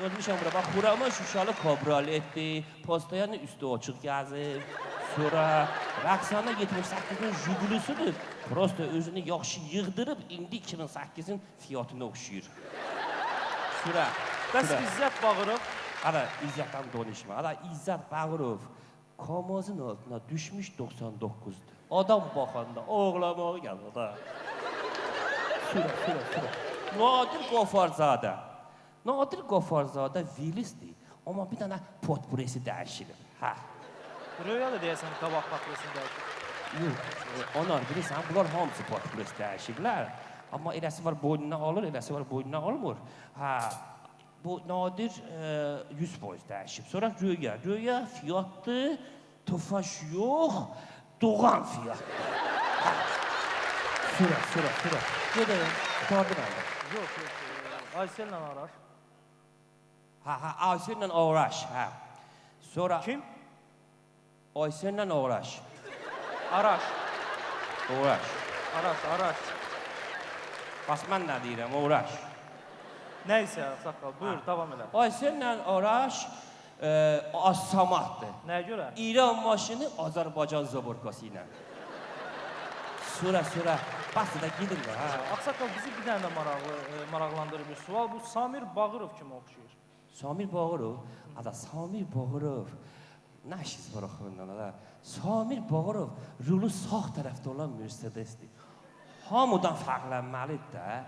Görmüşəm bura, bax, buramı şuşalı kabrioletdi, postayanı üstü açıq gəzib. Sonra Rəqsanə 78-in Jigulisidir. Prosta özünü yaxşı yığdırıb, indi 2008-in fiyatına oxşuyur. Sonra... Bəs İzzət Bağırov? Ara, İzzətdən danışma. Ara, İzzət Bağırov Kamazın altına düşmüş 99'du. Adam baxanda oğlamağı gəlir da. Sonra. Nadir Qafarzadə. Nadir Qafarzadə Vilisdir. Amma bir dənə potpuresi dəyişilir. Hə. Röya da deyəsən qabaq potpuresini dəyişir. Yox, onlar bilirsən, bunlar hamısı potpuresi dəyişirlər. Amma eləsi var boynuna alır, eləsi var boynuna almır. Hə. Bu Nadir 100% dəyişib. Sonra Röya. Röya fiyatdır, tofaş yox, doğan fiyatdır. Sonra. Gedəyim, qutardı məndə. Yox. Aysel'lə Araş. Aysel'lə Araş, hə. Sonra... Kim? Aysel'lə Araş. Araş. Araş. Bas mən nə deyirəm, Araş. Nəysə, saqqal, buyur, davam elə. Aysel'lə Araş As-Samaddır. Nəyə görə? İran maşını Azərbaycan zaborkası ilə. Sonra, bası da gidin də, hə. Ağsaqqal, bizi bir dənə maraqlandırır bir sual. Bu Samir Bağırov kimi oxşuyur. Samir Bağırov? Samir Bağırov. Nə işiniz var axırından? Samir Bağırov rulu sağ tərəfdə olan Mercedesdir. Hamıdan fərqlənməlidir də.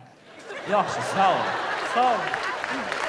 Yaxşı, sağ olun. Sağ olun.